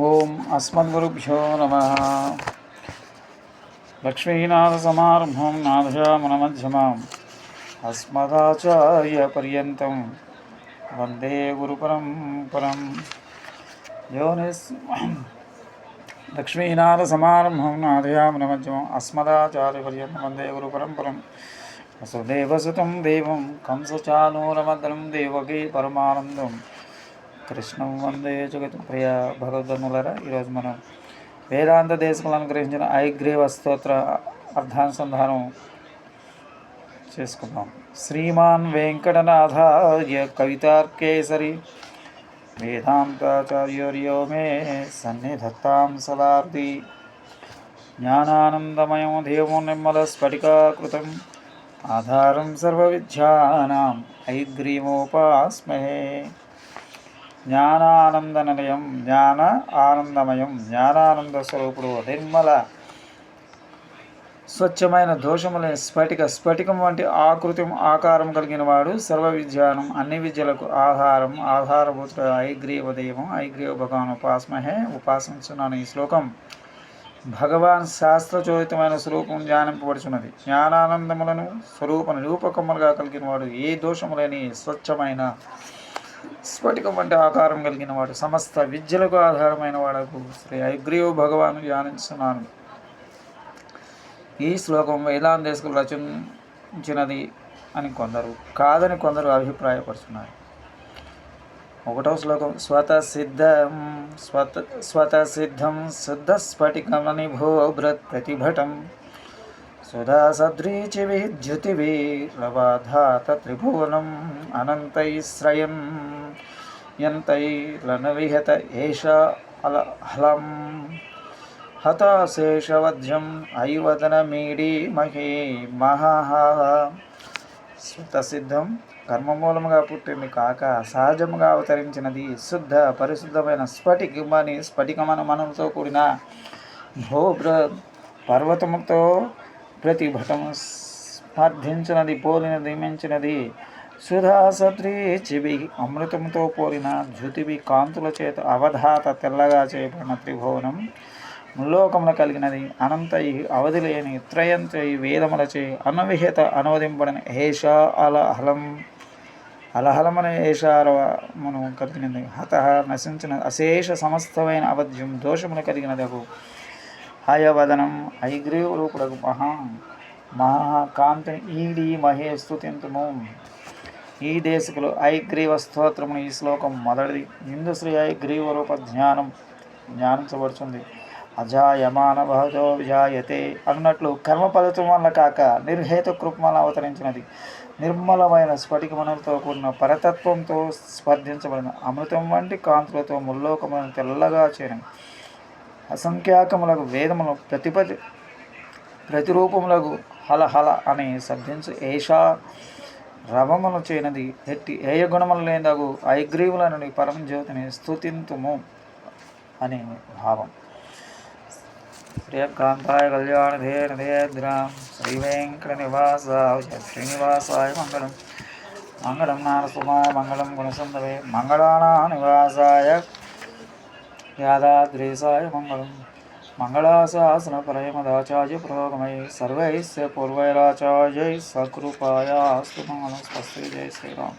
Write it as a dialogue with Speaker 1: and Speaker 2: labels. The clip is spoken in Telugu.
Speaker 1: ఓం అస్మద్గురుభ్యో నమః. లక్ష్మీనాథసమారంభం నాథయామునమధ్యమాం అస్మదాచార్యపర్యంతం వందే గురుపరంపరం. లక్ష్మీనాథసమారంభం నాథయామునమధ్యమాం అస్మదాచార్యపర్యంతం వందే గురుపరంపరం. వసుదేవసుతం దేవం కంసచానూరమర్దనం దేవకీ పరమానందం కృష్ణం వందే జగత్ ప్రియ. భగవద్గనులరా, ఈరోజు మనం వేదాంత దేశకులను అనుగ్రహించిన ఐగ్రీవ స్తోత్ర అర్థానుసంధానం చేసుకుందాం. శ్రీమాన్ వెంకటనాథార్య కవితార్కేసరి వేదాంతాచార్యోర్యో మే సన్నిధత్తాం సదార్ది. జ్ఞానానందమయం దేవం నిర్మల స్ఫటికాకృతం ఆధారం సర్వవిద్యానాం ఐగ్రీవోపాస్మహే. జ్ఞానానందనిలయం, జ్ఞాన ఆనందమయం, జ్ఞానానంద స్వరూపుడు, నిర్మల స్వచ్ఛమైన దోషములేని స్ఫటికం వంటి ఆకృతి ఆకారం కలిగిన వాడు, సర్వ విద్యానం అన్ని విద్యలకు ఆధారభూతుడు ఐగ్రీవ దైవం, ఐగ్రీవ భగవాన్ ఉపాస్మహే, ఉపాసించున్నాను. ఈ శ్లోకం భగవాన్ శాస్త్రచోదితమైన స్వరూపం ధ్యానింపబడుచున్నది. జ్ఞానానందములను స్వరూప నిరూపకములుగా కలిగిన వాడు, ఏ దోషములేని స్వచ్ఛమైన స్ఫటికం వంటి ఆకారం కలిగిన వాడు, సమస్త విద్యలకు ఆధారమైన వాడకు శ్రీ ఐగ్రీవ భగవాను ధ్యానిస్తున్నాను. ఈ శ్లోకం వేదాంత దేశకులు రచించినది అని కొందరు, కాదని కొందరు అభిప్రాయపరుచున్నారు. ఒకటవ శ్లోకం స్వతసిద్ధం శుద్ధ స్ఫటికమనిభో భృత్ ప్రతిభటం సుధా సద్రీచివి ద్యుతిభిర్లవాధాత త్రిభువనం అనంతైశ్రయం యంతైర్లనవిహత ఏష హలం హతాశేషవధ్యం ఐవదనమీడి మహే మహః. స్వతసిద్ధం కర్మమూలముగా పుట్టింది కాక సహజముగా అవతరించినది, శుద్ధ పరిశుద్ధమైన స్ఫటికమని మనతో కూడిన భోభ్ర పర్వతముతో ప్రతిభటము స్పర్ధించినది, పోలినది, మించినది. సుధా సద్రీచివి అమృతంతో పోలిన జ్యుతివి కాంతుల చేత అవధాత తెల్లగా చేయబడిన త్రిభువనం ముల్లోకముల కలిగినది. అనంతై అవధిలేని త్రయంతై వేదములచే అనవిహిత అనువదింపబడిన ఏష అలహలం, అలహలమనే ఏషారమును కలిగినది. హత నశించిన అశేష సమస్తమైన అవధ్యం దోషములు కలిగినదగు హయవదనం ఐగ్రీవ రూపుడకు మహాకాంతిని ఈడి మహే స్తుతింతుము. ఈ దేశకులు ఐగ్రీవ స్తోత్రమును, ఈ శ్లోకం మొదటిది. ఇందు శ్రీ ఐగ్రీవ రూప ధ్యానించబడుతుంది. అజాయమాన భవతో విజాయతే అన్నట్లు కర్మ ఫలితం వల్ల కాక నిర్హేతు కృపమల అవతరించినది. నిర్మలమైన స్ఫటికమనులతో కూడిన పరతత్వంతో స్పర్ధించబడిన అమృతం వంటి కాంతులతో ముల్లోకములను తెల్లగా చేరిన అసంఖ్యాకములకు వేదములు ప్రతిరూపములకు హలహల అని శబ్దించు ఏషా రవమును చేయనది. ఎట్టి ఏయ గుణములు లేదగు ఐగ్రీవులను పరమజ్యోతిని స్తుతింతుము అని భావం. శ్రీకాంతాయ కళ్యాణధేనధేద్రాం శ్రీ వెంకట శ్రీనివాసాయ మంగళం. మంగళం నారసింహాయ మంగళం గుణసంధవే మంగళానా నివాసాయ యాదాద్రీసాయ మంగళం. మంగళాశాసన పరమదాచార్య పురోగమై సర్వైస్య పూర్వైరాచార్యై సకృపాయాస్తు మంగళం. స్వస్తి. జై శ్రీరామ్.